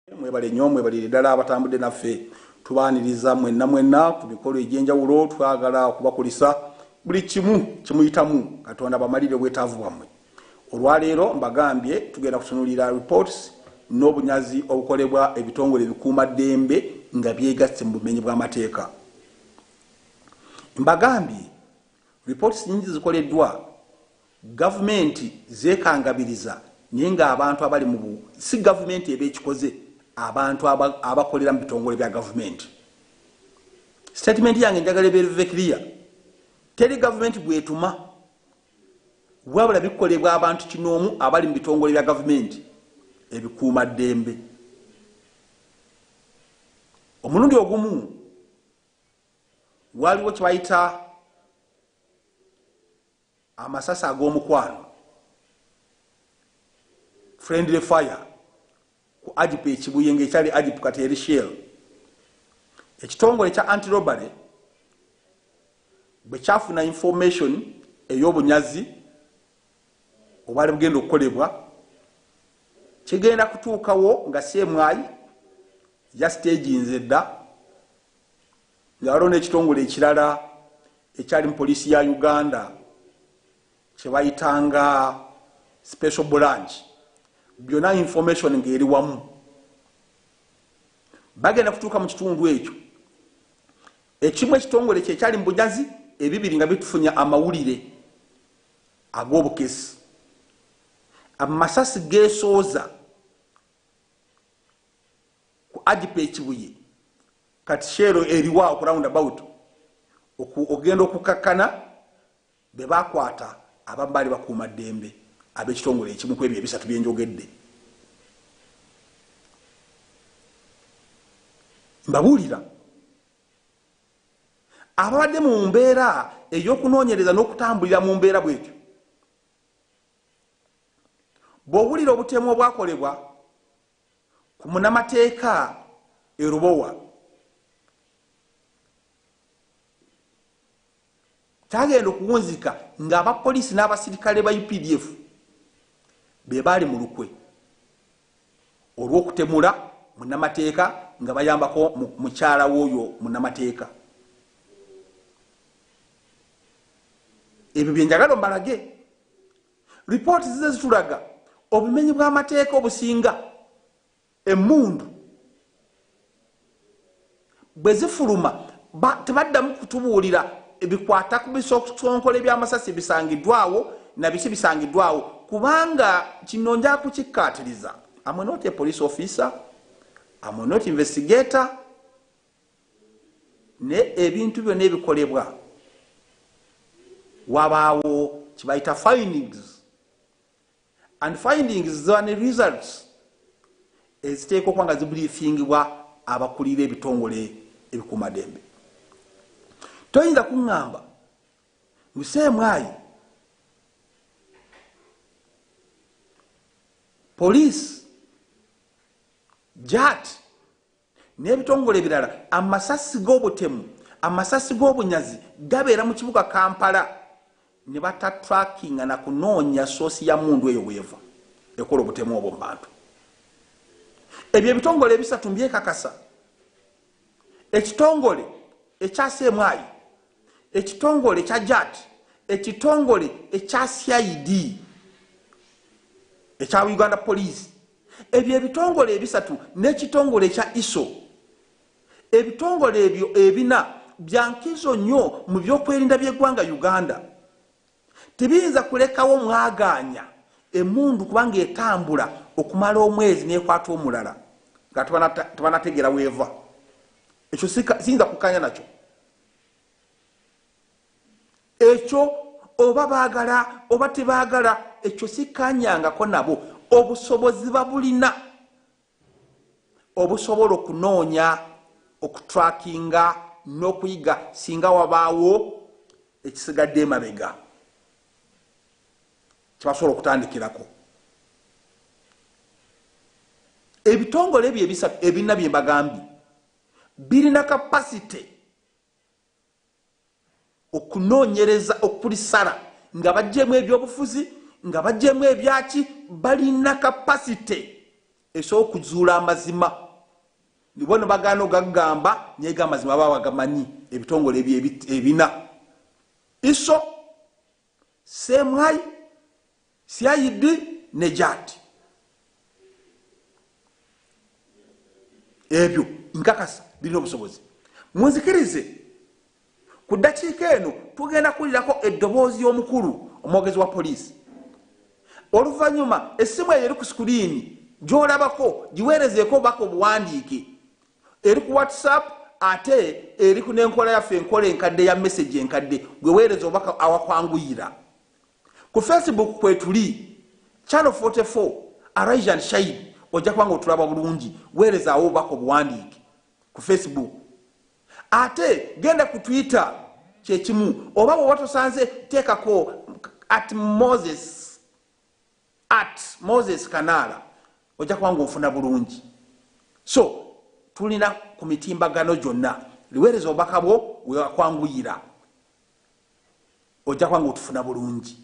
Mwebale nnyo mwebalire ddala abatambudde naffe tubaaniriza mwenna ku mikolo egy'enjawulo twagala okubakulisa buli kimu kimuyitamu Katonda bamalire bwetaavu bwammwe. Olwaleero mbagambye tugenda kutunuulira reports n'obunyazi obukolebwa ebitongole ebikuuma ddembe nga byegasse mu bumenyi bw'amateeka. Mbagambye reports nyingi zikoleddwa gavumenti zeekangabiriza naye ng'abantu abali mu si gavumenti ebeekikoze abantu abakolera mu bitongole bya gavumenti. Statement yange njagala ebeere clear. Teri gavumenti bwetuma wabula bikolebwa abantu kinoomu abali mu bitongole bya gavumenti ebikuuma ddembe. Omulundi ogumu waliwo kye bayita amasasi ag'omukwano, friendly fire ku ajipu ekibuye ng'ekyali ajipu kati eri Shell. Ekitongole kya anti-robbery bwe kyafuna information ey'obunyazi obwali bugenda okukolebwa kigenda kutuukawo nga CMI ya staginze dda nga waliwo n'ekitongole ekirala ekyali mu poliisi ya Uganda kye bayitanga special branch byonna information ng'eri wamu. Bagenda kutuuka mu kitundu ekyo ekimu ekitongole kye kyali mu bunyazi ebibiri nga bitufunya amawulire ag'obukesi. Amasasi geesooza ku ajipu ekibuye kati Shell eriwa ku roundabout ogenda okukakkana be bakwata abamu baali bakuuma ddembe ab'ekitongole ekimu ku ebyo ebisatu bye njogedde. Mbabuulira ababadde mu mbeera ey'okunoonyereza n'okutambulira mu mbeera bw'etyo, bw'owulira obutemu obwakolebwa ku munnamateeka e Rubowa kyagenda okuwunzika ng'abapoliisi n'abasirikale ba UPDF be baali mu lukwe olw'okutemula munnamateeka nga bayambako mukyala w'oyo munnamateeka. Ebyo bye njagala mbalage. Ripooti zize zitulaga obumenyi bw'amateeka obusinga emmundu bwe zifuluma tebaddamu kutubuulira ebikwata ku bisokonkole by'amasasi bisangiddwawo na biki bisangiddwawo kubanga kino nja kukikkaatiriza. I'm not a police officer, I'm not investigator. Ne ebintu byonna ebikolebwa wabaawo kibayita findings, and findings zone results eziteekwa okuba nga zibriefingibwa abakulira ebitongole ebikuuma ddembe. Toyinza kuŋŋamba museemwayi poliisi JAT n'ebitongole ebirala amasasi g'obutemu amasasi g'obunyazi gabeera mu kibuga Kampala ne batatrackinga na kunoonya soosi ya mundu eyo weeva ekola obutemu obwo mu bantu. Ebyo ebitongole ebisatu mbyekakasa. Ekitongole ekya CMI, ekitongole ekya JAT, ekitongole ekya CID ekya Uganda Police, ebyo ebitongole ebisatu n'ekitongole ekya ISO, ebitongole ebyo ebina byankizo nnyo mu byokwerinda by'eggwanga Uganda. Tebiyinza kulekawo mwagaanya emmundu kubanga etambula okumala omwezi n'ekwata omulala nga tebanategeera weeva. Ekyo siyinza kukanya nakyo. Ekyo oba baagala oba tebaagala ekyo sikanyangako nabo. Obusobozi babulina obusobola okunoonya okutrackinga n'okuyiga singa wabaawo ekisigadde emabega kyebasobola okutandikirako. Ebitongole ebyo ebisatu ebirina bye mbagambye birina kapasite okunoonyereza okulisala nga bajjemu ebyobufuzi nga bajjemu ebyaki balina kapasite esobola okuzuula amazima nibona bagano gagamba nyega amazima baba bagamanyi ebitongole ebina iso semwai siayidi nejati ebyo nkakasa birina obusobozi munzikirize ku ddakiika eno tugenda kulirako eddoboozi y'omukulu omwogezi wa poliisi oluvannyuma essimu eyo eri ku sikuriini gy'olabako giweerezeeko obubaka obuwandiike eri ku whatsapp ate eri ku n'enkola yaffe enkola enkadde ya message enkadde gweweereza obubaka awakwanguyira ku Facebook kwetuli channel 44 Arise and Shine ojja kubanga otulaba bulungi weerezaawo obubaka obuwandiike ku Facebook ate genda ku Twitter kyekimu oba bwe watosanze teekako at Moses Kanala ojja kubanga ofuna bulungi so tulina ku mitimbagano gyonna liweereza obubaka bwo wewakwanguyira ojja kubanga otufuna bulungi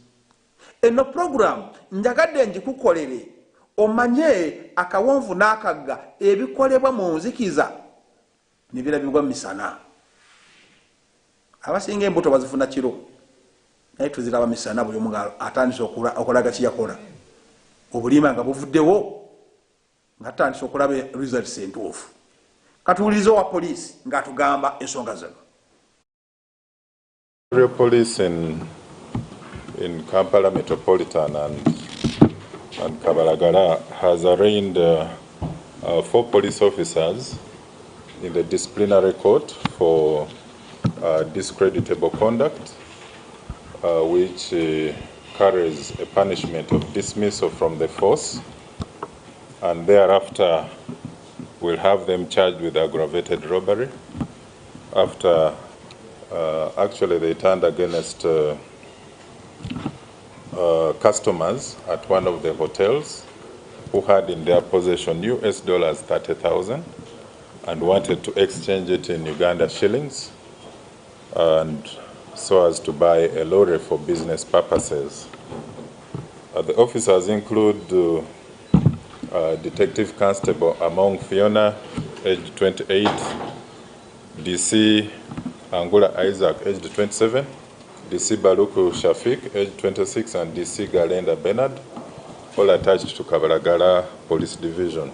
eno program njagadde njikukolere omanye akawonvu n'akagga ebikolebwa mu nzikiza nibirabibwa mu misana abasinga embuto bazifuna kiro naye tuziraba misana buli omu atandise okulaga kiyakola obulima nga buvuddewo nga atandise okulaba results entuufu katuwulirize owa poliisi ng'atugamba ensonga zino. Police in Kampala Metropolitan and Kabalagala has arraigned 4 police officers in the disciplinary court for discreditable conduct, which carries a punishment of dismissal from the force, and thereafter we'll have them charged with aggravated robbery after actually they turned against customers at one of the hotels who had in their possession US dollars 30,000 and wanted to exchange it in Uganda shillings, and so as to buy a lorry for business purposes. The officers include Detective Constable Among Fiona, age 28, DC Angula Isaac, age 27, DC Baluku Shafik, age 26, and DC Galenda Bernard, all attached to Kabalagala Police Division.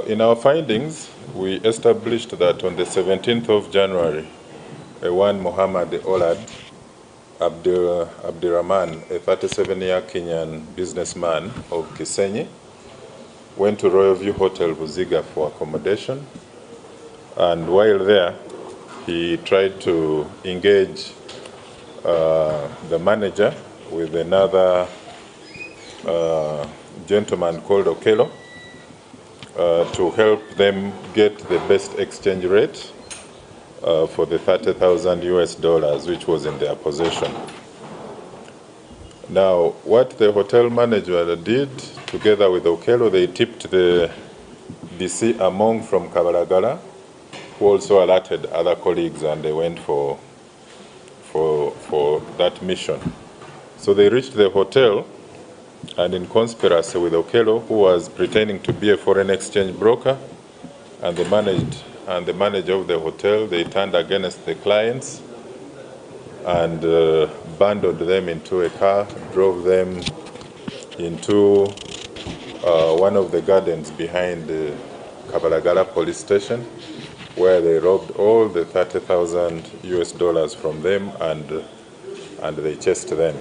In our findings, we established that on the 17th of January, one Muhammad Olad Abdirahman, a 37-year Kenyan businessman of Kisenyi, went to Royal View Hotel Buziga for accommodation, and while there, he tried to engage the manager with another gentleman called Okello to help them get the best exchange rate for the 30,000 US dollars, which was in their possession. Now, what the hotel manager did, together with Okello, they tipped the DC Among from Kabalagala, who also alerted other colleagues, and they went for that mission. So they reached the hotel, and in conspiracy with Okello, who was pretending to be a foreign exchange broker, and the manager of the hotel, they turned against the clients and bundled them into a car, drove them into one of the gardens behind the Kabalagala police station, where they robbed all the 30,000 US dollars from them, and they chased them.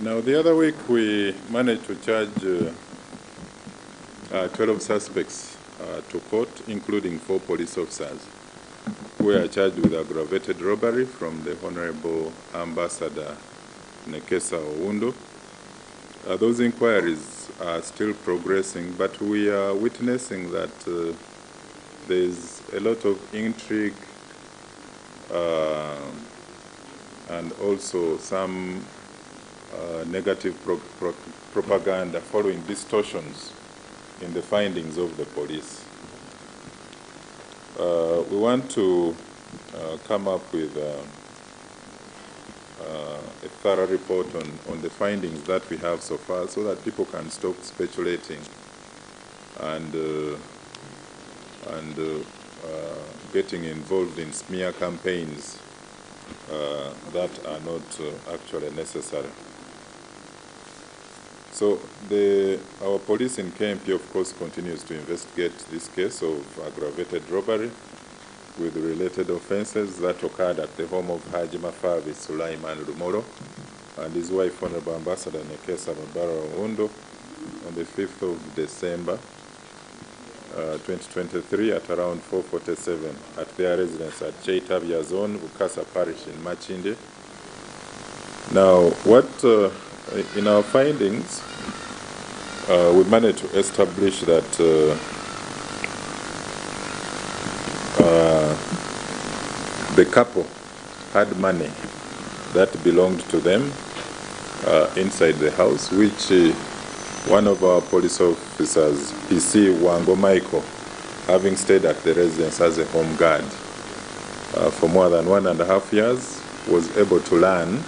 Now, the other week we managed to charge 12 suspects to court, including 4 police officers, who were charged with aggravated robbery from the Honorable Ambassador Nekesa Owundo. Those inquiries are still progressing, but we are witnessing that there's a lot of intrigue and also some negative propaganda following distortions in the findings of the police. We want to come up with a thorough report on the findings that we have so far, so that people can stop speculating and getting involved in smear campaigns that are not actually necessary. So our police in KMP, of course, continues to investigate this case of aggravated robbery with related offences that occurred at the home of Haji Mafavi Sulaiman Lumoro and his wife, Honorable Ambassador Nekesa Mabara Oundo, on the 5th of December 2023 at around 4:47 at their residence at Cheitabya Zone, Bukasa Parish in Machinde. Now, in our findings, we managed to establish that the couple had money that belonged to them inside the house, which one of our police officers, PC Wango Michael, having stayed at the residence as a home guard for more than 1.5 years, was able to learn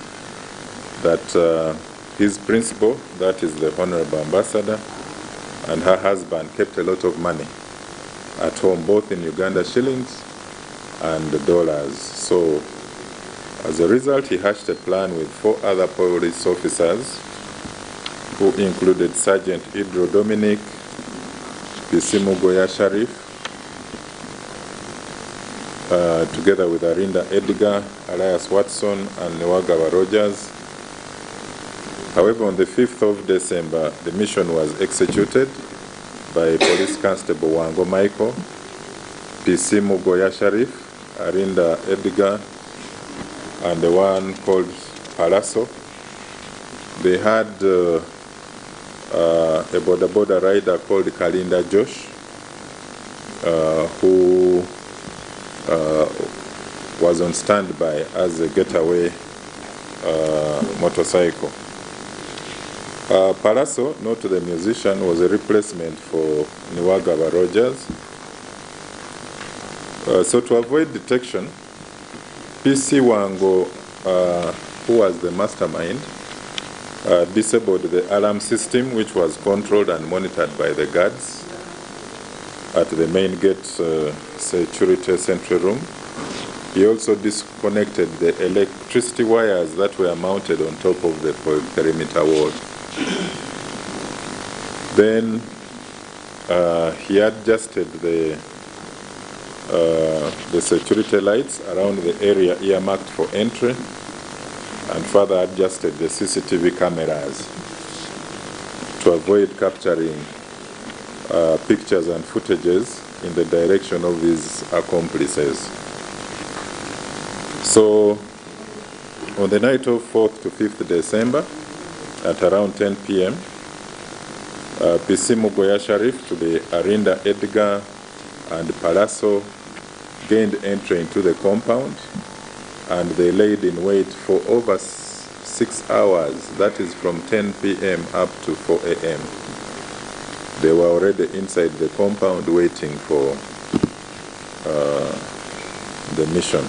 that his principal, that is the Honorable Ambassador, and her husband kept a lot of money at home, both in Uganda shillings and dollars. So as a result, he hatched a plan with 4 other police officers, who included Sergeant Idro Dominic, Pisimu Goya Sharif, together with Arinda Edgar, Elias Watson, and Newagawa Rogers. However, on the 5th of December, the mission was executed by Police Constable Wango Michael, Pisimu Goya Sharif, Arinda Edgar, and the one called Palaso. They had a border rider called Kalinda Josh, who was on standby as a getaway motorcycle. Palaso, not the musician, was a replacement for Newagawa Rogers. So to avoid detection, PC Wango, who was the mastermind, disabled the alarm system, which was controlled and monitored by the guards at the main gate security central room. He also disconnected the electricity wires that were mounted on top of the perimeter wall. Then he adjusted the security lights around the area earmarked for entry, and further adjusted the CCTV cameras to avoid capturing pictures and footages in the direction of these accomplices. So on the night of 4th to 5th December, at around 10 p.m., Pisimu Goya Sharif to the Arinda Edgar and Palaso gained entry into the compound, and they laid in wait for over 6 hours, that is from 10 p.m. up to 4 a.m. They were already inside the compound waiting for the mission.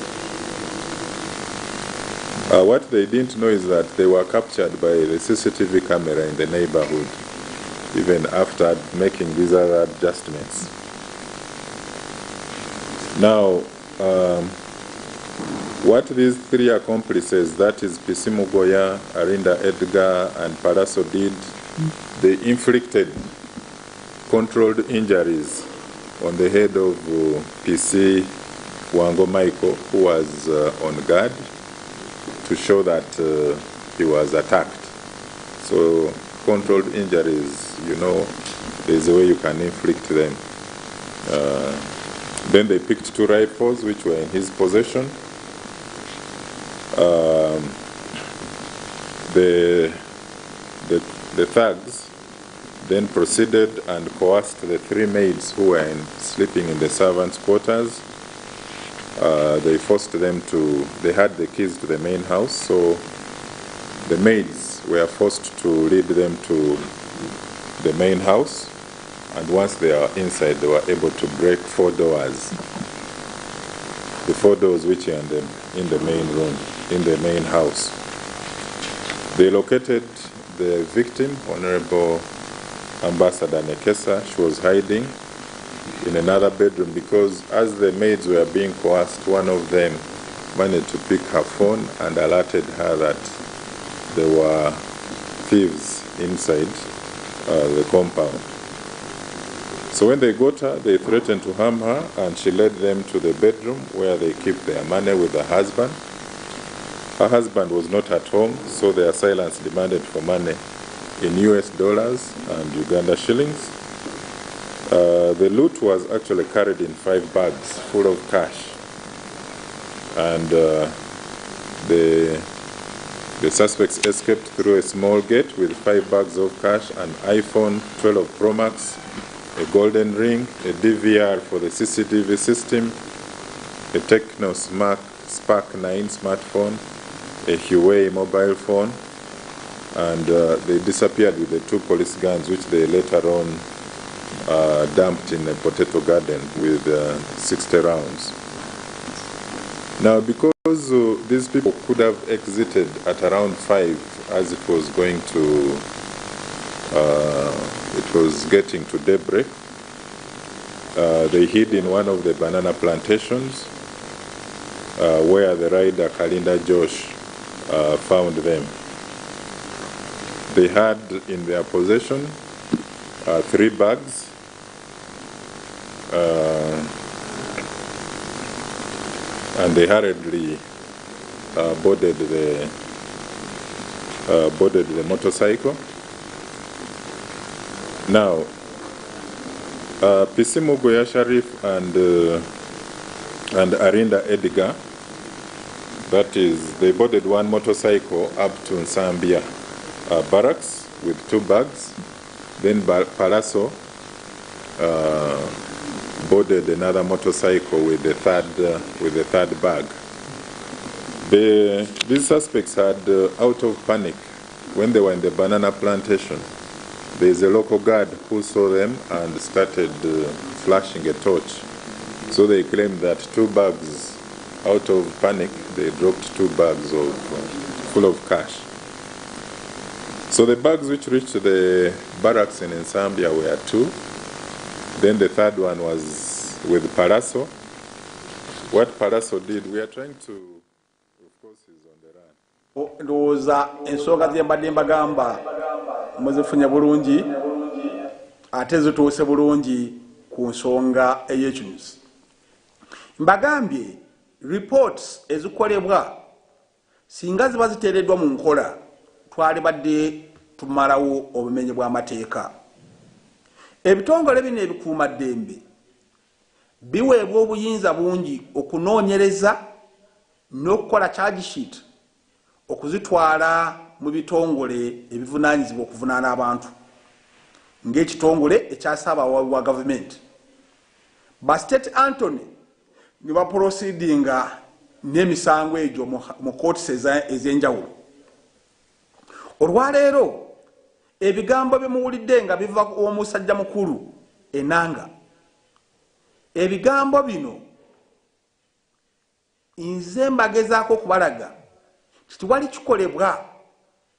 What they didn't know is that they were captured by the CCTV camera in the neighborhood, even after making these other adjustments. Now, what these 3 accomplices, that is Pisimu Goya, Arinda Edgar, and Palaso did, they inflicted controlled injuries on the head of PC Wango Michael, who was on guard, to show that he was attacked. So controlled injuries, you know, there's a way you can inflict them. Then they picked 2 rifles which were in his possession. The thugs then proceeded and coerced the 3 maids who were sleeping in the servants' quarters. They forced them they had the keys to the main house, so the maids were forced to lead them to the main house, and once they are inside, they were able to break 4 doors. the 4 doors which are in the main room, in the main house. They located the victim, Honorable Ambassador Nekesa. She was hiding in another bedroom because as the maids were being coerced, one of them managed to pick her phone and alerted her that there were thieves inside the compound. So when they got her, they threatened to harm her, and she led them to the bedroom where they keep their money with her husband. Her husband was not at home, so their assailants demanded for money in US dollars and Uganda shillings. The loot was actually carried in 5 bags full of cash. And the suspects escaped through a small gate with 5 bags of cash, an iPhone 12 Pro Max, a golden ring, a DVR for the CCTV system, a Tecno Spark 9 smartphone, a Huawei mobile phone, and they disappeared with the 2 police guns, which they later on dumped in a potato garden with 60 rounds. Now, because these people could have exited at around 5 as it was going to, it was getting to daybreak, they hid in one of the banana plantations where the rider Kalinda Josh found them. They had in their possession 3 bags, and they hurriedly boarded the motorcycle. Now, Pisimu Goya Sharif and Arinda Edgar, that is, they boarded one motorcycle up to Nsambia barracks with 2 bags. Then Palazzo boarded another motorcycle with the third bag. These suspects had, out of panic, when they were in the banana plantation, there is a local guard who saw them and started flashing a torch. So they claimed that 2 bags, out of panic, they dropped 2 bags full of cash. So the bags which reached the barracks in Nsambia were 2. Then the third one was with Palazzo. What Palazzo did, we are trying to, of course, he's on the run. Ndowooza ensonga ze mbadde mbagamba muzifunye bulungi ate zituuse bulungi ku nsonga ey'ekinyusi. Mbagambye reports ezikolebwa singa ziba ziteereddwa mu nkola twali badde tumalawo obumenyi bw'amateeka. Ebitongole bino ebikuuma ddembe biweebwa obuyinza bungi okunoonyereza n'okukola charge sheet okuzitwala mu bitongole ebivunaanyizibwa okuvunaana abantu ng'ekitongole ekya Ssaabawaabi wa gavumenti. Ba State Anthony ne baproceedinga n'emisango egyo mu courts ez'enjawulo. Olwaleero ebigambo byemuwulidde nga biva omusajja mukulu Enanga, ebigambo bino nze mbagezaako okubalaga kitiwali kikolebwa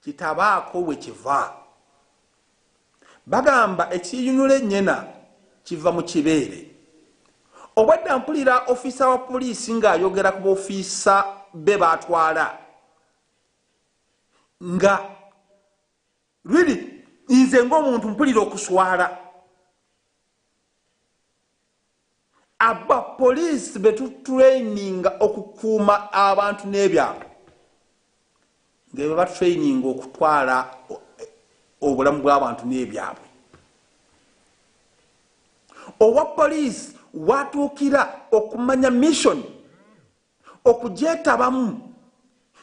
kitabaako we kiva. Bagamba ekiyinula ennyena kiva mu kibeere. Obwadde mpulira ofisa wa poliisi ng'ayogera ku b'ofiisa be baatwala nga really nze ng'omuntu mpulira okuswala. Aba poliisi betutraininga okukuuma abantu n'ebyabwe nga batutraininga okutwala obulamu bw'abantu n'ebyabwe. Owa poliisi watuukira okumanya mission okugyetabamu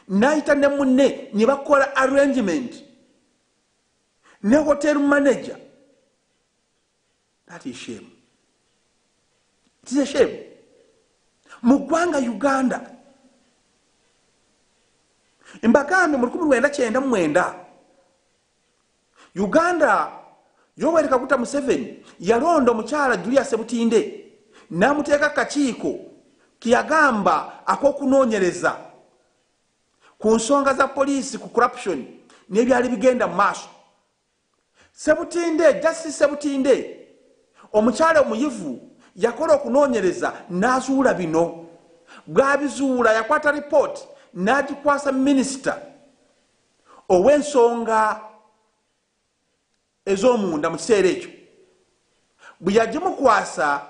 n'ayita ne munne ne bakola arrangement ne hotel manager. That is shame. It is a shame. Mu ggwanga Uganda mbagambe mu 1999 Uganda Yoweri Kaguta Museveni yalonda omukyala Julia Sebutinde n'amuteeka kakiiko kiyagamba akokunoonyereza ku nsonga za poliisi ku corruption n'ebyali bigenda mu maaso. Sebutinde, Justice Sebutinde, omukyala omuyivu yakola okunoonyereza n'azuula bino. Bw'abizuula yakwata report n'agikwasa minisita ow'ensonga ez'omunda mu kiseera ekyo. Bwe yagimukwasa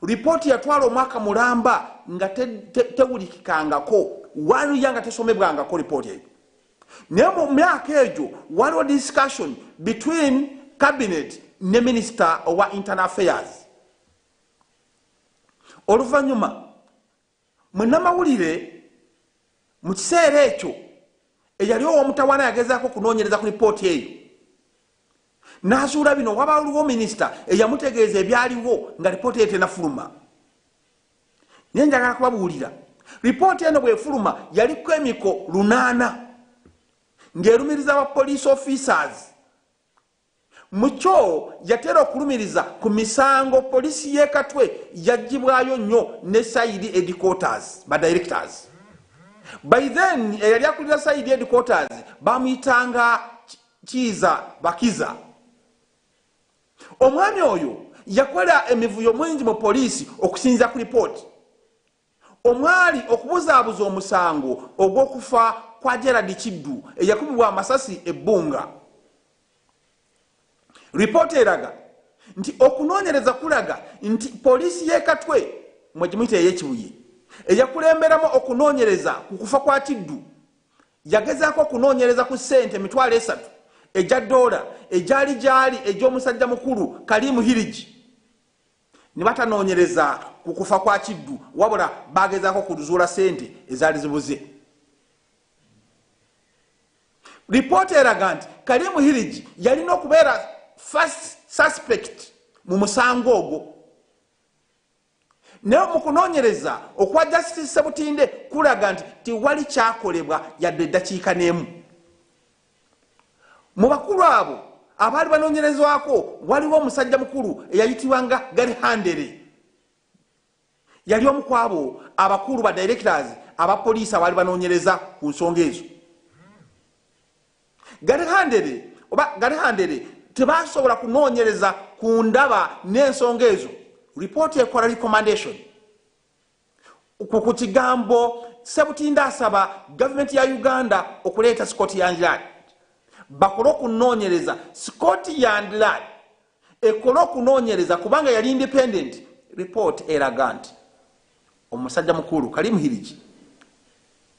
ripooti yatwala omwaka mulamba nga tewulikikangako, waliya nga tesomebwangako ripooti eyo. Naye mu myaka egyo waliwo discussion between cabinet ne minister owa internal affairs. Oluvannyuma munnamawulire mu kiseera ekyo eyali ow'omutawaana yagezaako okunoonyereza ku ripooti eyo n'azuula bino. Wabaliwo minisita eyamutegeeza ebyaliwo nga ripooti eyo tenafuluma. Naye njagala kubabuulira ripooti eno bw'efuluma yaliko emiko 8 ng'erumiriza aba police officers. Mu kyo yatera okulumiriza ku misango poliisi y'e Katwe yaggibwayo nnyo ne side headquarters ba directors. By then eyali akulira side headquarters bamuyitanga Kiza Bakiza. Omwami oyo yakola emivuyo mwingi mu poliisi okusinza ku ripooti. Omwali okubuzaabuza omusango ogw'okufa kwa Gerald Kiddu eyakubibwa amasasi ebbunga. Ripooti eraga nti okunoonyereza kulaga nti poliisi y'e Katwe mwegimuyita ey'ekibuye eyakulemberamu okunoonyereza ku kufa kwa Kiddu yagezaako okunoonyereza ku ssente $3,000 ejja dola gyali egy'omusajja mukulu Kalimu Hirigi. Ne batanoonyereza ku kufa kwa Kiddu wabula bagezaako kuzuula ssente ezaali zibuze. Ripooti eraga nti Kalimu Hirigi yalina okubeera first suspect mu musango ogwo. Naye mu kunoonyereza okwa Justice Sebutinde kulaga nti tiwali kyakolebwa yadde eddakiika n'emu. Mu bakulu abo abaali banoonyerezwako waliwo omusajja mukulu eyayitibwanga Garihandere. Yali omu ku abo abakulu ba directors aba poliisi abaali banoonyereza ku nsonga ezo. Garihandere tebasobola kunoonyereza ku ndaba n'ensonga ezo. Ripooti ekola recommendation ku kigambo Sebutinde asaba gavumenti ya Uganda okuleeta Scotland Yard bakole okunoonyereza. Scotland Yard ekole okunoonyereza kubanga yali independent. Report eraga nti omusajja mukulu Kalimu Hirigi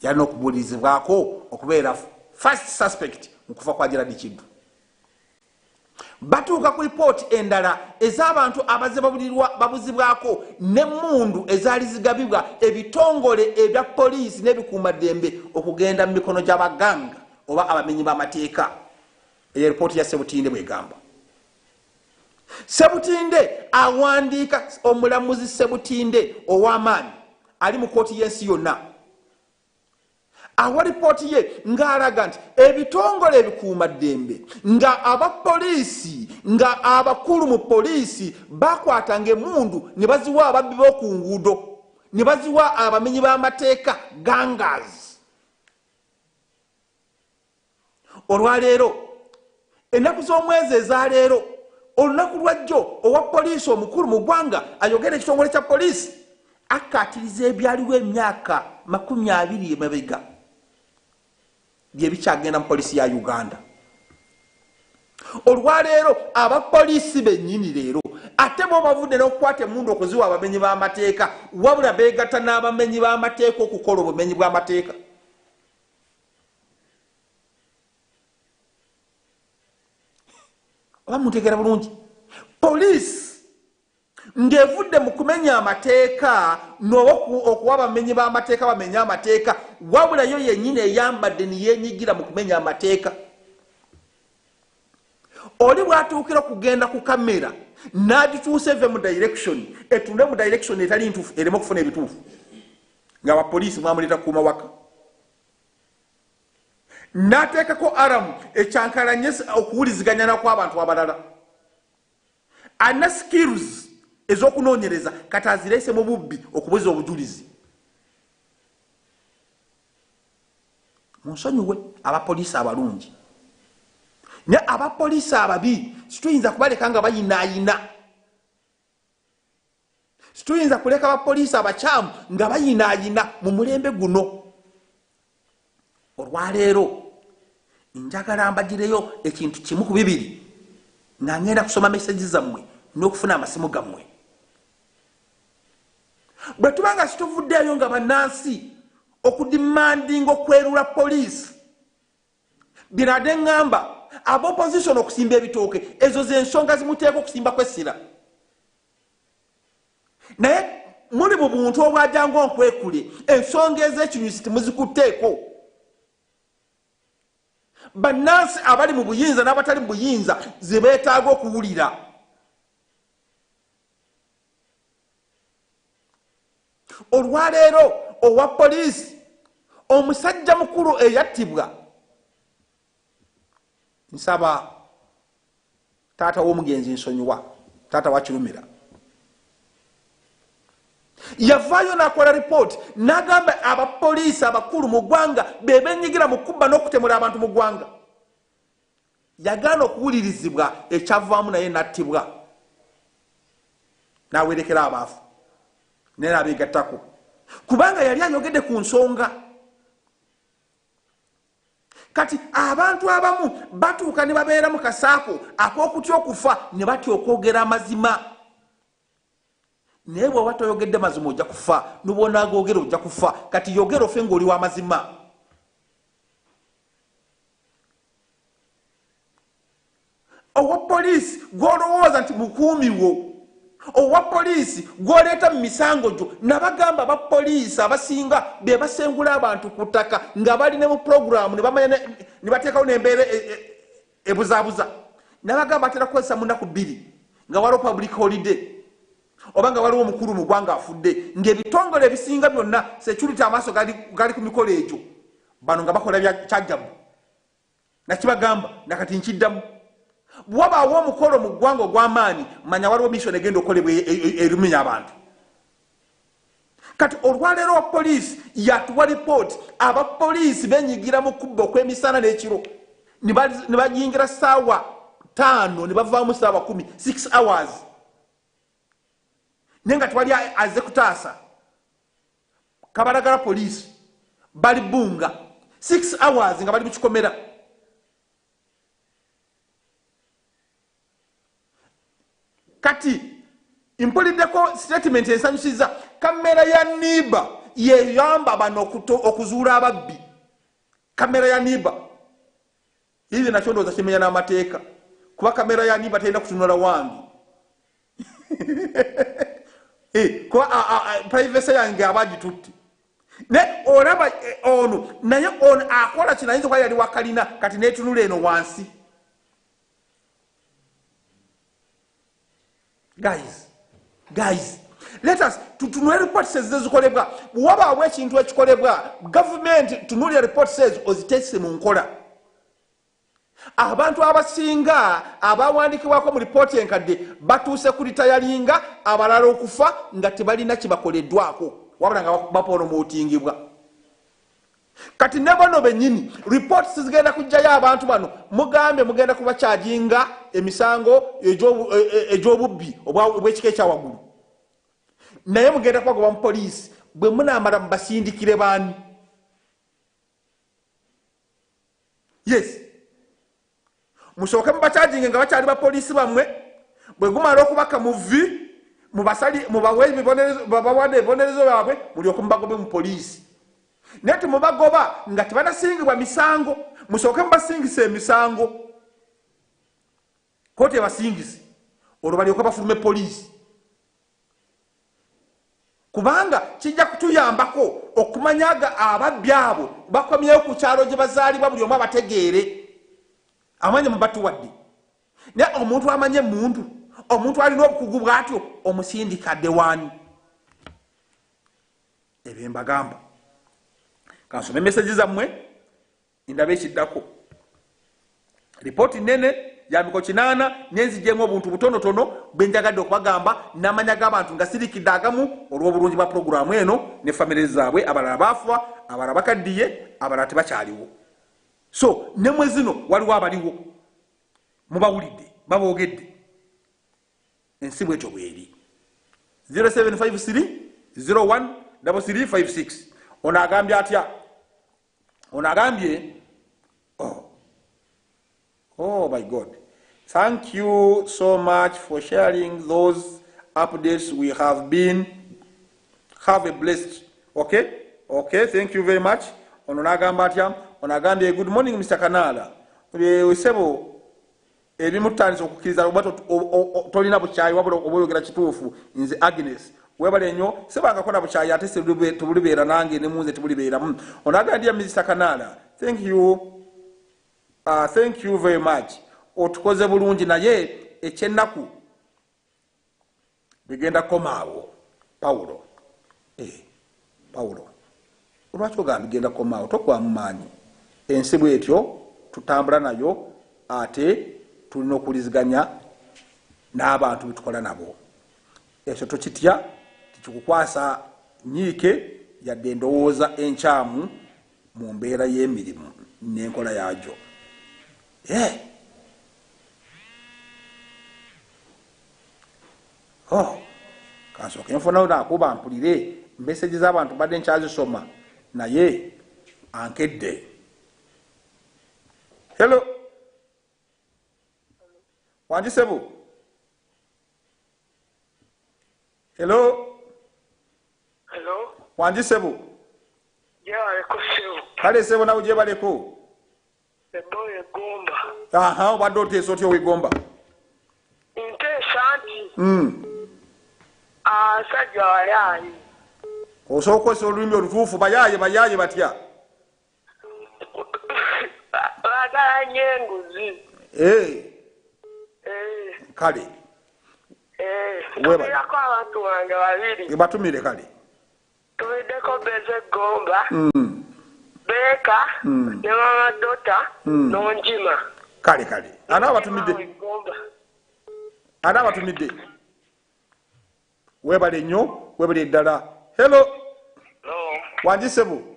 yalina okubuulizibwako okubeera first suspect mu kufa kwa Gerald Kiddu. Batuuka ku ripooti endala ez'abantu abaze babuzibwako n'emmundu ezaali zigabibwa ebitongole ebya poliisi n'ebikuumaddembe okugenda mu mikono gy'abaganga oba abamenyi b'amateeka. Eyo ripooti ya Sebutinde bw'egamba. Sebutinde awandiika omulamuzi Sebutinde ow'amaanyi ali mu kooti y'ensi yonna. Awa ripooti ye ng'alaga nti ebitongole ebikuumaddembe nga abapoliisi nga abakulu mu poliisi bakwatanga emmundu ne baziwa ababbi b'oku nguudo ne baziwa abamenyi b'amateeka gangas. Olwaleero ennaku z'omwezi ezaleero olunaku lwajjo owa poliisi omukulu mu ggwanga ayogera ekitongole kya poliisi akkaatiriza ebyaliwo emyaka 20 emabega bye bikyagenda mu poliisi ya Uganda. Olwaleero abapoliisi bennyini leero ate bo bavudde n'okukwata emmundu okuziwa abamenyi b'amateeka wabula beegatta n'abamenyi b'amateeka okukola obumenyi bw'amateeka. Oba mutegeera bulungi poliisi ng'evudde mu kumenya amateeka n'okuwa abamenyi b'amateeka bamenya amateeka wabula yo yennyini eyambadde ne yeenyigira mu kumenya amateeka. Oli bw'atuukira okugenda ku kamera n'agituusa eve mu direction etunde mu direction etali ntuufu ereme okufuna ebituufu ng'abapoliisi mwamuleeta kukuuma waka. N'ateekako aramu ekyankalanye okuwuliziganyana kw'abantu abalala. Alina skills ez'okunoonyereza kati azireese mu bubbi okubuza obujulizi. munsonyiwe abapoliisi abalungi ne abapoliisi ababi situyinza kubaleka nga bayinaayina situyinza kuleka abapoliisi abakyamu nga bayinaayina mu mulembe guno olwaleero njagala mbagireyo ekintu kimu ku bibiri nga ngenda kusoma meseji zammwe n'okufuna amasimu gammwe bwe tubanga situvuddeeyo nga bannansi okudimandinga okwerula poliisi birade ngamba ab'opposition okusimba ebitooke ezo z'ensonga zimuteeka okusimba kw'essira naye muli mu buntu obwajanga onkwekule ensonga ez'ekinyusi temuzikutteeko bannansi abali mu buyinza n'abatali mu buyinza ze beetaaga okuwulira olwaleero owa poliisi omusajja mukulu eyattibwa nsaba taata w'omugenzi nsonyiwa taata wakirumira yavaayo n'akola ripooti n'agamba abapoliisi abakulu mu ggwanga be benyigira mu kubba n'okutemula abantu mu ggwanga yagaana okuwulirizibwa ekyavaamu naye n'attibwa n'awerekera abaafu naye n'abeegattako kubanga yali ayogedde ku nsonga kati abantu abamu batuuka ne babeera mu kasaako ak'okutya okufa ne batya okwogera amazima naye bw'oba toyogedde mazima ojja kufa n'obona agoogera ojja kufa kati yogera ofe ng'oli w'amazima owa poliisi gw'olowooza nti mukuumi wo owa poliisi gw'oleeta mu misango gyo nabagamba abapoliisi abasinga be basengula abantu ku ttaka nga bali ne mu puroguramu ne bateekawo n'embeera ebuzaabuza nabagamba atera kukozesa mu nnaku 2 nga waliwo public holiday oba nga waliwo omukulu mu ggwanga afudde ng'ebitongole ebisinga byonna security amaaso gali ku mikolo egyo bano nga bakola kyajjabu nakibagamba nakati nkiddamu bw'wabaawo omukolo mu ggwanga ogw'amaanyi manya waliwo mission egenda okolebwa erumenya abantu kati olwaleero wa poliisi yatuwa ripooti abapoliisi benyigira mu kubba okw'emisana n'ekiro ne bayingira ssaawa 5 ne bavaamu ssaawa 10 6 hours naye nga tewali azze kutaasa kabalagala poliisi bali bunga 6 hours nga bali mu kikomera kati impuliddeko statement ensanyusiza kamera ya niba yeyamba bano okuzuula ababbi kamera ya niba izi nakyo ndowooza kimenya n'amateeka kuba kamera ya niba terina kutunula wangi kuba privacy yange abagitutte ne olaba ono naye ono akola kino ayinza kuba yali wakalina kati netunula eno wansi guys let us tunule report says zikolebwa wabaawo ekintu ekikolebwa government tunulya report says oziteese mu nkola abantu abasinga abawandiikibwako mu ripooti enkadde batuuse ku litayalinga abalala okufa nga tebalina kibakoleddwako wabula nga baporomootingibwa kati ne bano bennyini ripooti zigenda kujjayo abantu bano mugambe mugenda kubakyajinga emisango egy'obubbi obw'ekika ekyawaggulu naye mugenda kubagoba mu poliisi bwe munaamala mubasindikire baani yes musooke mubakyajinge nga bakyali bapoliisi bammwe bwe gumala okubaka muvi mubawe ebibonerezo byabwe mulyoke mubagobe mu poliisi naye temubagoba nga tebanasingibwa misango musooke mubasingisa emisango kooti ebasingise olwo balyoke bafulume poliisi kubanga kijja kutuyambako okumanyaga ababbi abo bakomyewo ku kyalo gye bazaalibwa buli omu abategeere amanye mubatuwadde naye omuntu amanye muntu omuntu alina obukugu bwatyo omusindikadde waani ebyo mbagamba kansome meseji zammwe ndaba ekiddako ripooti nene ya miko 8 nenzijemu obuntu butonotono bwenjagadde okubagamba n'amanya g'abantu nga sirikidde agamu olw'obulungi bwa puroguramu eno ne famire zaabwe abalala baafa abalala bakaddiye abalala tebakyaliwo so ne mwezino waliwo abaliwo mubawulidde baboogedde ensi bwetyo bweri 0753 01 3356 ono agambye atya ono agambye oh my god thank you so much for sharing those updates we have a blessed okay thank you very much ono nagamba atya ono agambye good morning Mr. Kanala wesebo ebimutandisa okukkiriza oba tolina bukyayi wabula oboyogera kituufu nze Agnes webale nnyo sebanga kona bukyayi ate tebulibeera nange ne munze tebulibeeramu ono agambye Mr. Kanala thank you very much otukoze bulungi naye ekyennaku bigenda komaawo Paulo lwaki ogamba bigenda komaawo tokwamu maanyi ensi bwetyo tutambula nayo ate tulina okuwuliziganya n'abantu betukola nabo ekyo tokitya tikikukwasa nyiike yadde endowooza enkyamu mu mbeera y'emirimu n'enkola yaagyo kansooka enfunayo nakuba mpulire meseji z'abantu badde nkyazisoma naye ankedde hello Wanjisebu hello Wanjisebu kale sebo nawe gye baleko aha obadde oteesa otya ow'Egomba nteesa nti asajja wayayi osobola okukozesa olulimi olutuufu bayaaye batya bagala nnyo enguzi kale tubiirako abantu wange babiri batumire kale tubiddeko Bezegomba Beeka ne mama Dota n'Onjima kale ana abatumidde webale nnyo webale eddala hello Wanji Sebu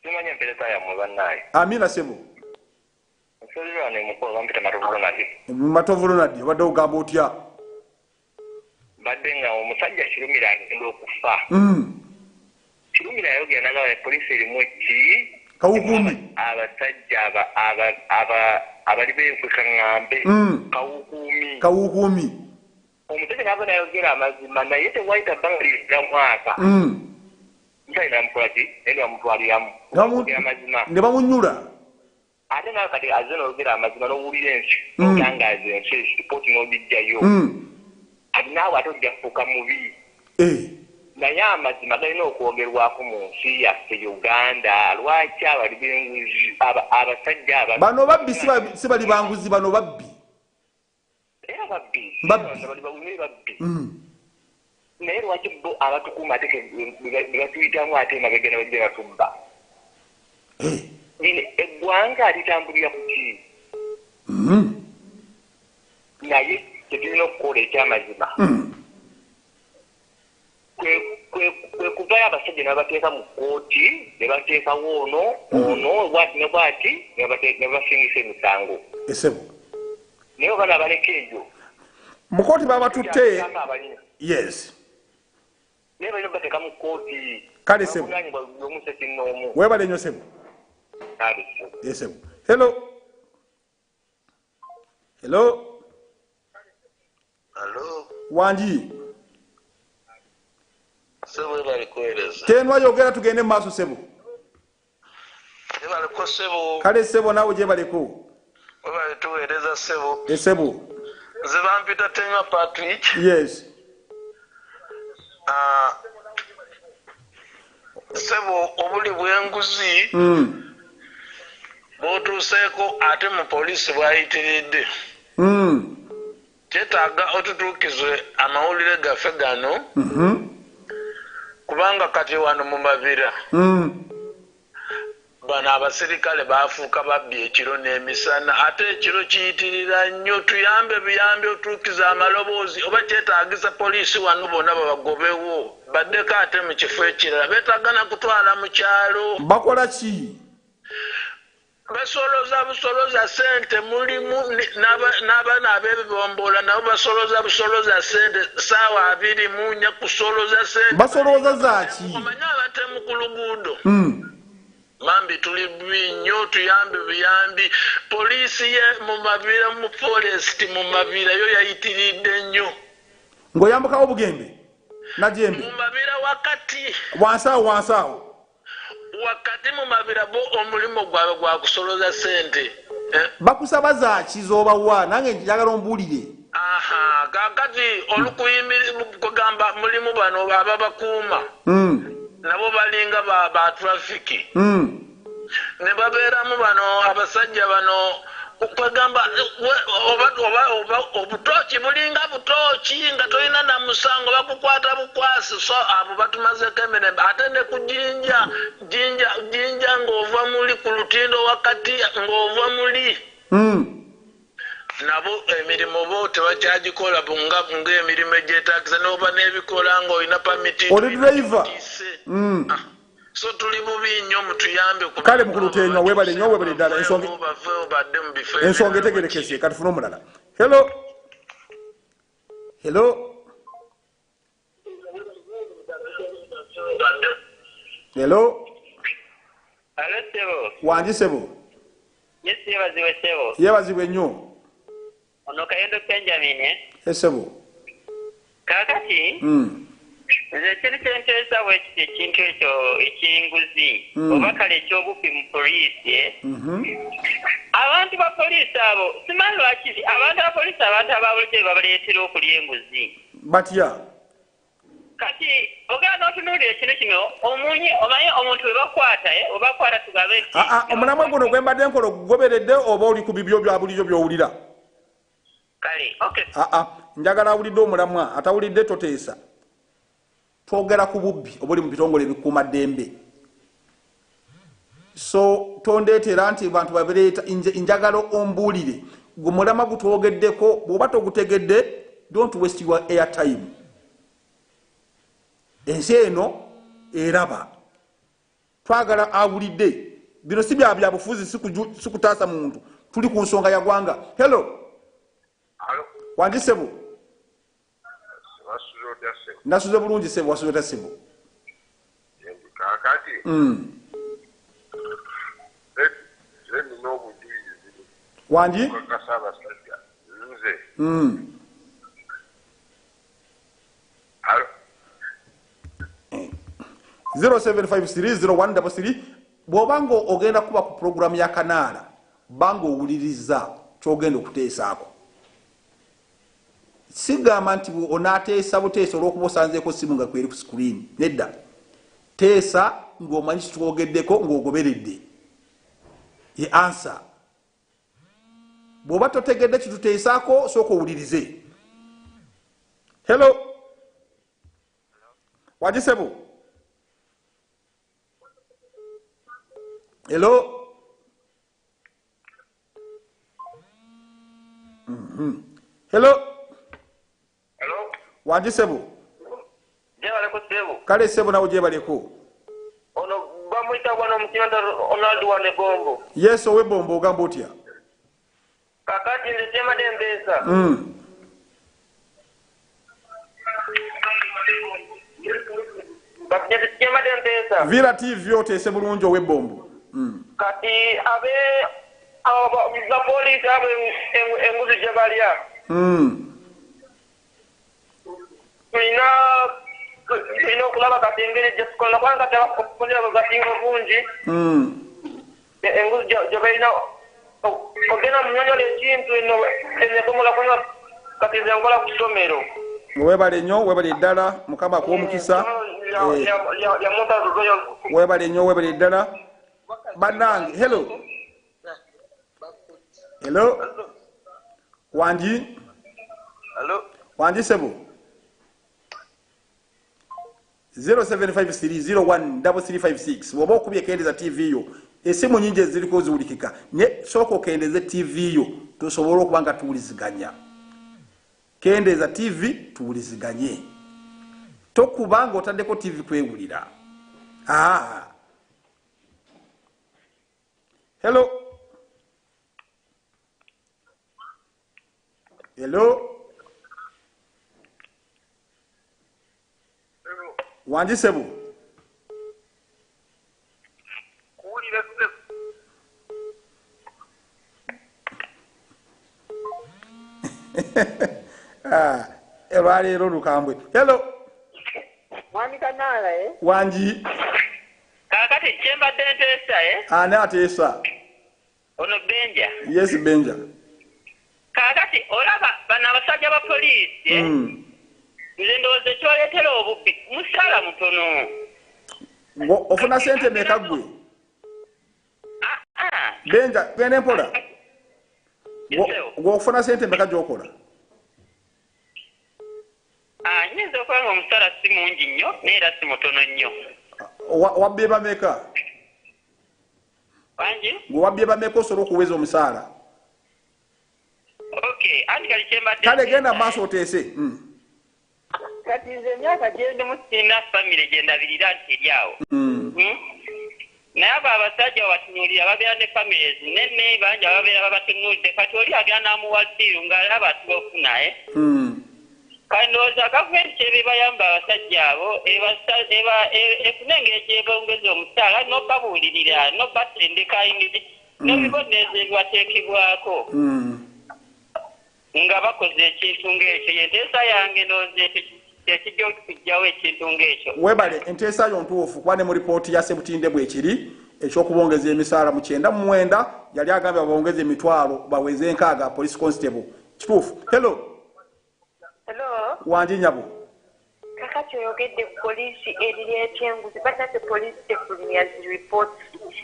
simanya empeleza yammwe bannaye Amina Sebu nsolera ne mukolo bampita Matovu Ronald obadde ogamba otya badde nga omusajja Kirumira agenda okufa Kirumira yayogera n'agamba poliisi erimu ki kawukumi abasajja abali benkwekangambe kawukumi omusajja n'ava nayogera amazima naye tewayita bbanga lirira mwaka ntalina mukola ki naye nebamutwaliramu amazima ne bamunyula ate nawe kati azze n'oyogera amazima n'owulira ensi n'otangaza ensi ripooti n'ogijjayo ati naawe ate ojja kufuuka mubi naye amazima galina okwogerwako mu nsi yaffe Uganda lwaki abali b'enguzi abasajja bano babbi si bali banguzi bano babbi era babbi naye lwaki bo abatukuuma ate bebatuyitamu ate emabega ne bajja batubba eggwanga litambulira ku ki naye tetulina okukola ekyamazima kwe kuvayo abasajja ne babateeka mu kkooti ne bateekawo ono bwati ne bwati ne babasingisa emisango naye obana abaleka eyo mu kkooti babatutte yes naye balina bateeka mu kkooti kale Sebu webale nnyo Sebu yes Sebu hello Wanji Sebu balikueleza tenwa yogera tugende mu maaso Sebu baliko Sebu kale Sebu nawe gye baleko bali tuweereza Sebu Sebu nze bampita Tenwa Patrick yes Sebu obuli bw'enguzi bw'otuuseeko ate mu poliisi bwayitiridde kyetaaga otutuukize amawulire gaffe gano kubanga kati wano mu mabira bano abasirikale bafuuka babbi ekiro n'emisana ate ekiro kiyitirira nnyo tuyambe buyambe otuukize amaloboozi oba kyetaagisa poliisi wano bonna babagobewo baddeko ate mu kifo ekirala beetagana kutwala mu kyalo bakola ki busoloza sente mulimu n'abaana ab'ebibombola nabo busoloza sente saawa 24 kusoloza sente. Basoloza zaaki? Omanya abatemu ku luguudo. Mambi tuli nnyo tuyambe buyambi. Poliisi ye mu mabira mu forest mu mabira yo yayitiridde nnyo. Ng'oyambukawo Bugembe na Jembe? Mu mabira wakati. Wansaawo. Wakati mu mabira bo omulimo gwabwe gwa kusoloza sente. Bakusaba zaaki z'obawa nange njagala ombuulire. Aha, kakati olukuyimira kugamba mulimu bano ababakuuma. Nabo balinga ba trafiki. Ne babeeramu bano abasajja bano kwegamba obutoki bulinga butoki nga tolina na musango bakukwata bukwasi so abo batumazeko emirembe ate ne kujinja jinja ng'ova muli ku lutindo wakati ng'ova muli nabo emirimu bo tebakyagikola ng'emirimu egyetaagisa n'oba n'ebikola ng'olina pamiti oli driver. so tuli bubi nnyo mutuyambe kale mukulutenywa webale ddala ensonga etegerekese kati funa omulala. Hello. Wangi sebo? Yebazibwe nnyo. Ono Kayendo Benjamin esebo kakati nze kiri kyenteesa bwekiti ekintu ekyo eky'enguzi oba kale eky'obubbi mu poliisi abantu ba poliisi abo simanyi lwaki abantu ba poliisi abantu ababulijjo babaleetera okulya enguzi batya kati ogenda otunuulira kino omanyi omuntu webakwata tugabe nti omulamwa guno gwe mbadde nkola ogugoberedde oba oli ku bibyo bya bulijjo by'owulira? kale okay njagala awulidde omulamwa atawulidde toteesa. Twogera ku bubbi obuli mu bitongole ebikuuma ddembe. So tondeetera nti bantu babireeta njagala ombuulire gwe mulamwa gutwogeddeko bw'oba togutegedde don't waste your airtime. Ensi eno eraba twagala awulidde bino si bya bufuzi sikutaasa muntu tuli ku nsonga ya gwanga. Hello. Wangi sebo? Nasuze bulungi sebo, wasuze sebo. Kakati. Zeni nobu juizi. Wangi? Kakasaba sajja. Nze. 07530133 bw'obanga ogenda kuba ku programu ya Kanaala banga owuliriza kyogenda okuteesaako. Sigamba nti onaateesa buteesa olw'okuba osanzeeko simu nga kweri ku screen. Nedda. Teesa ng'omanyi kitwogeddeko ng'ogoberedde. Ye answer. Bw'oba totegedde kituteesaako sooka owulirize. Hello. Wagisebo. Hello. Hello. Wangi sebo? Jebaleko sebo. Kale sebo nawo jebaleko. Ono bamuyita bwana Mukiyanda Ronald wane Bombo. Yes, owe Bombo ogamba otya? Kakati nze Temadembesa. Kakati nze Temadembesa. Vira TV oteese bulungi owe Bombo. Kati abe za polisi abe enguzi jebalya. Tulina okulaba kati engeri gyesikola kubanga tebakukolera bugatinga bungi enguzi gyebalina ogenda munyonyola ekintu enekomola kunywa kati nze nkola ku ssomero. Webale nnyo webale ddala Mukama akuwa omukisa. Webale nnyo webale ddala bannange. Hello. Wangi. Wangi sebo? 0753013356 bw'oba okubye kendeza TV yo esimu nyingi eziriko ziwulikika ne sooka okendeze TV yo tusobola okuba nga tuwuliziganya. Kendeza TV tuwuliziganye. Tokuba nga otaddeko TV kwewulira. Hello. Hello. Wanji Sebu. Elwalero lukambwe. Hello. Mwani kanala Wanji. Kakati chemba dentesa Ani atesa. Ono Benja. Yes Benja. Kakati olaba bana abasajja ba police nze ndowooza ekyoleetera obubbi musala mutono. Ofuna sente meka gwe? Benja, gende mpola. Ofuna sente meka gyokola? Nyinza okuba nga omusala si mungi nnyo neera si mutono nnyo. Wabbye bameka? Wangi? Gwe wabbye bameka osobola okuweza omusaala? Okay, anti kali kyembadde. Kale genda maaso oteese. Kati nze emyaka gyendimu sirina famire gye ndabirira nti eri awo. Naye abo abasajja babatunuulira babeera ne families nene bangi ababeera babatunuulidde kati oli abeera n'amuwasiru ng'alaba atubafuna kati ndowooza gavumenti kyeba ebayamba abasajja abo efune engeri gyebongeza omusaala n'obabuulirira n'obatendeka engeri n'ebibonerezo ebibateekebwako nga bakoze ekintu ng'ekyo yenteesa yange ndowooza ekijja okujjawo ekintu ng'ekyo. Webale enteesa yo ntuufu kuba ne mu ripooti ya Sebutinde bwekiri eky'okubongeza emisaala mu 99 yali agambye babongeze emitwalo baweze 6 police constable. Kituufu. Hello. Hello. Wanji Nyabo. Kakati oyogedde poliisi eriryetenguzi batate poliisi tefulumya report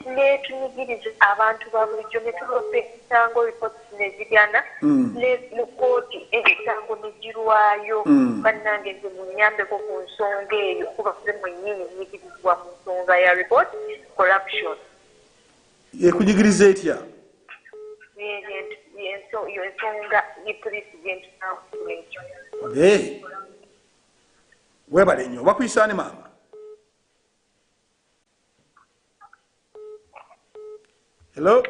netunyigiriza abantu ba bulijjo netulopa ebisango report neziryana ne kooti ebisango negirwayo bannange nze munyambeko ku nsonga eyo kuba ze mwennyini nyigirizibwa mu nsonga ya report corruption. Ekunyigiriza etya? Yo ensonga yepoliisi gyentunakulejo. Webale nnyo bakuyisani mama. Hello.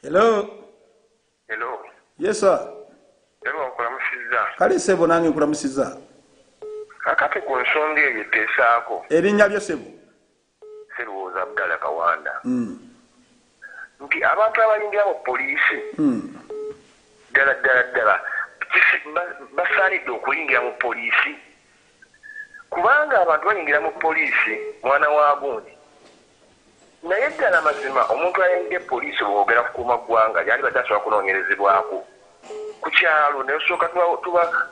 Hello. Hello. Yes sir. Hello nkulamusiza. Kale Sebo nange nkulamusiza. Kakati ku nsonga eyo tesaako. Erinnya lyo Sebo? Serwoza Abdalla Kawanda. Nti abantu abayingira mu poliisi ddala basaanidde okuyingira mu poliisi kubanga abantu bayingira mu poliisi mwana wa gundi naye ddala mazima omuntu ayingidde poliisi bwogera kukuuma ggwanga yali badde asobola kunoonyerezebwako ku kyalo naye osooka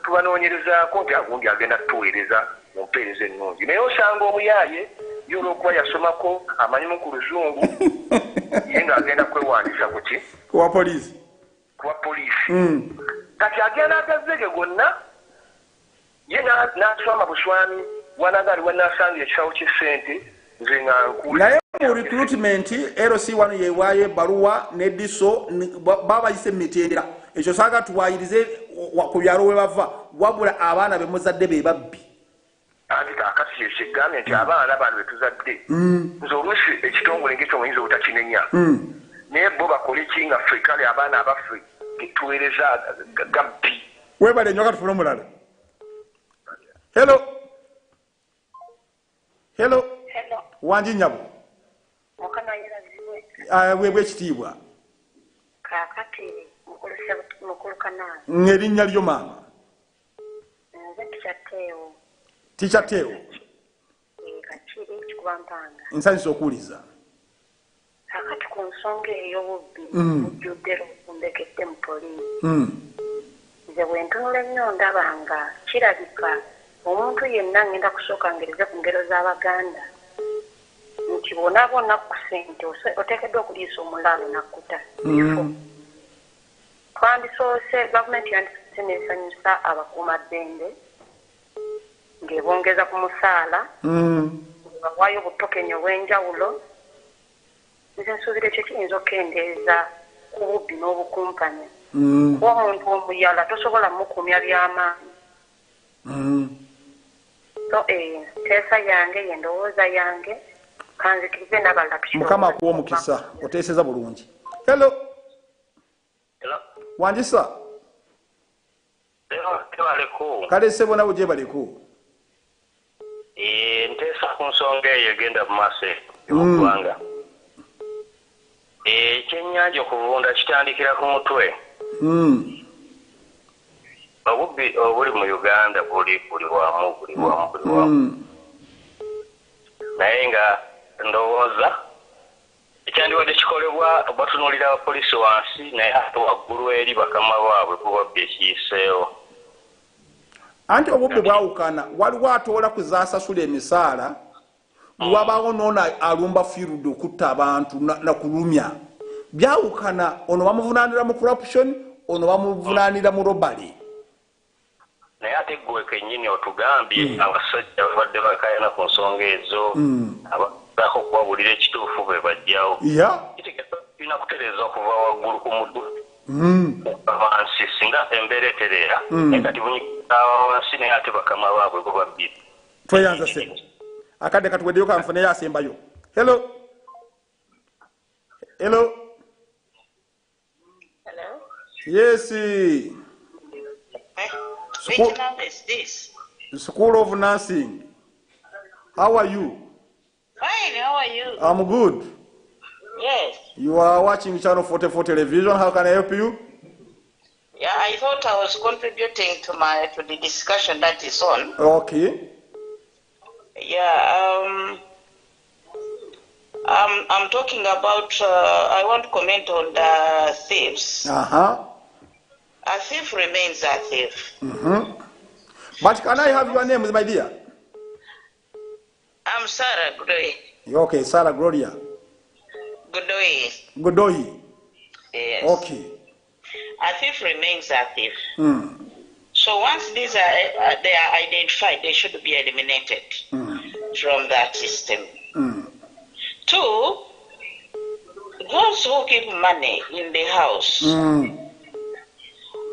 tubanoonyerezaako nti agundi agenda tuweereza mu mpeereza ennungi naye osanga omuyaaye ye olw'okuba yasomako amanyimu ku luzungu ye ng'agenda kwewandiisa ku ki kuwa poliisi kati agenda agazege gonna ye n'asoma buswami wanagali wanasanga ekisawo ky'essente nze nga nkuli naye mu recruitment LC1 yewaayo ebbaluwa n'eddiso babayise emitendera ekyo saaga tuwayirize ku byalo we bava wabula abaana be muzadde be babbi anti kakasi ekigambye nti abaana bano betuzadde nze oluusi ekitongole ngekyo muyinza obutakinenya naye bo bakole ki nga ffe kale abaana abaffe getuweereza gabbi. Webale nnyo katufune omulala. Hello. Wanji Nyabo. Weebwe ekitiibwa. Kakati mukulu kanala. Erinnya lyo maama? Nze Tichateewo. Tichateewo. Kachiri kikubampanga. Nsanyusa okuwuliza. Kakati ku nsonga ey'obubbi mujjuddera okumbekedde mu poliisi. Nze bwe ntunula ennyo ndaba nga kirabika omuntu yenna ngenda kusooka ngereze ku ngero z'Abaganda nti bonaabona ku ssente oteekeddwa okuliisa omulaalo nakkuta. Twandisoose gavumenti yandisoose n'esanyusa abakuumaddembe ng'ebongeza ku musaala bawaayo obutokenyi obw'enjawulo. Nze nsuubira ekyo kiyinza okukendeeza ku bubbi n'obukumpanya kuba omuntu omuyala tosobola mukumya by'amaanyi. So teesa yange yendowooza yange kanzikirize n'abalala Mukama akuwa omukisa oteeseza bulungi. Hello. Wanjisa tebaleko kale sebo nawe gye baleko nteesa ku nsonga eyo egenda mu maaso y'oggwanga ekyennyanja okuvunda kitandikira ku mutwe obubbi obuli mu Uganda buli wamu naye nga ndowooza ekyandibadde kikolebwa batunuulira abapoliisi wansi naye ate waggulu eri bakama baabwe kubabbi ekiyiseewo anti obubbi bwawukana waliwo atoola kuzaasasula emisaala wabaawo noona alumba field okutta abantu nakulumya byawukana ono bamuvunaanira mu corruption ono bamuvunaanira mu robbery naye ate gwe kennyini otugambye abasajja babadde bakayana ku nsonga ezo abako kubabulira ekituufu bwe bajjawo kirina kutereeza okuva waggulu ku muddu wansi singa embeera etereera naye kati bunyikaawa wansi naye ate bakama baabwe gwe babbiri tweyanza sebo akadde katuweddeyo kanfuneyo asembayo hello yes Which number is this? The School of Nursing. How are you? Fine, how are you? I'm good. Yes. You are watching Channel 44 television. How can I help you? Yeah, I thought I was contributing to the discussion that is on. Okay. Yeah, I'm talking about, I want to comment on the thieves. A thief remains a thief. But can I have your name, my dear? I'm Sarah Godoy. Okay, Sarah Gloria. Godoy. Yes. Okay. A thief remains a thief. So once these are they are identified, they should be eliminated from that system. 2, those who keep money in the house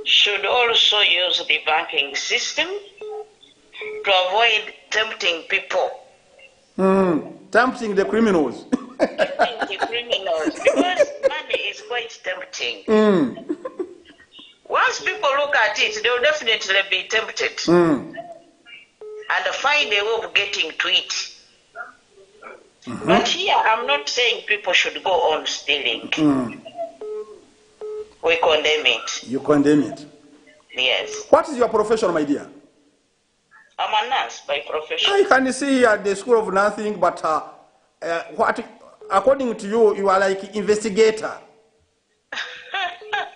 should also use the banking system to avoid tempting people. Tempting the criminals. Tempting the criminals, because money is quite tempting. Once people look at it, they will definitely be tempted and find a way of getting to it. But here, I'm not saying people should go on stealing. We condemn it. You condemn it? Yes. What is your profession, my dear? I'm a nurse by profession. I can see at the School of Nursing, but what, according to you, you are like investigator.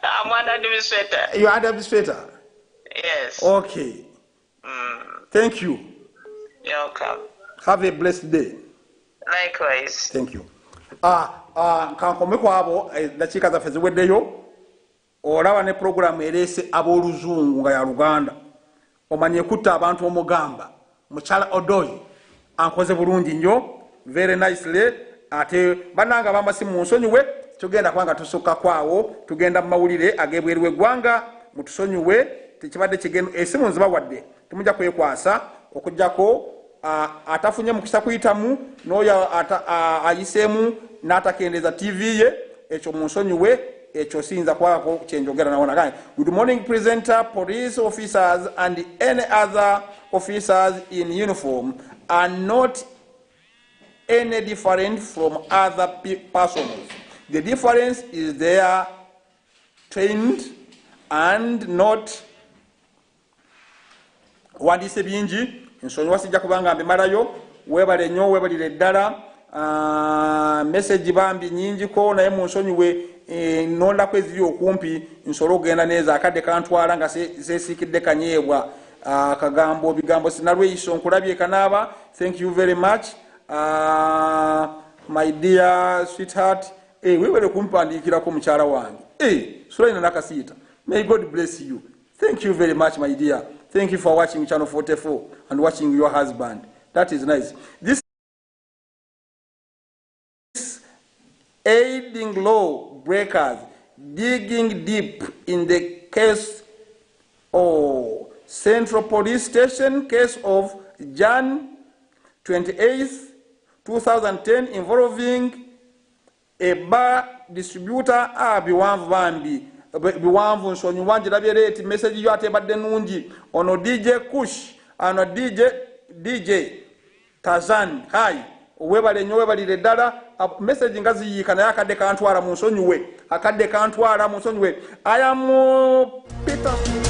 I'm an administrator. You are an administrator? Yes. Okay. Thank you. You're welcome. Have a blessed day. Likewise. Thank you. Kankombe kwabo dakiika zaffe ziweddeyo olaba ne programu erese ab'oluzungu nga ya Luganda omanye kutta abantu omugamba mukyala Odoyi ankoze bulungi nnyo very nicely ate bananga bamasimu nsonyiwe tugenda kwanga tusukka kwawo tugenda mu mawulire agebweru w'eggwanga mutusonyiwe tekibadde kigendo esimu nzibawadde tumujja kwekwasa okujjako atafunye mukisa kuyitamu n'oyo ayiseemu n'atakendeza TV ye ekyo munsonyiwe ekyo siyinza kwako kyenjogera nawo naganye. Good morning presenter, police officers and any other officers in uniform are not any different from other persons. The difference is they are trained and not wandise bingi nsonyiwa sijja kubanga mbimalayo webale nnyo webalire ddala message bambi nnyingiko naye munsonyiwe nondako eziri okumpi nsobola okugenda neza akadde kantwala nga seesiikidde kanyeebwa kagambo bigambo sinalweyiso nkulabye kanaaba. Thank you very much my dear sweetheart. Webale kumpandiikirako mukyala wange Sulaina Nakasiita. May God bless you. Thank you very much my dear. Thank you for watching Channel 44 and watching your husband. That is nice. This aiding law breakers digging deep in the case of Central Police Station case of Jan 28th, 2010 involving a bar distributor Abiwanvu Bambi biwanvu nsonyi wanje labye leti message yo atebadde nungi ono DJ Kush ano DJ Tazan hai webale nyowe balire dala message ngazi yikana yakadde kantwara mu nsonyi we akadde kantwara mu nsonyi we I am Peter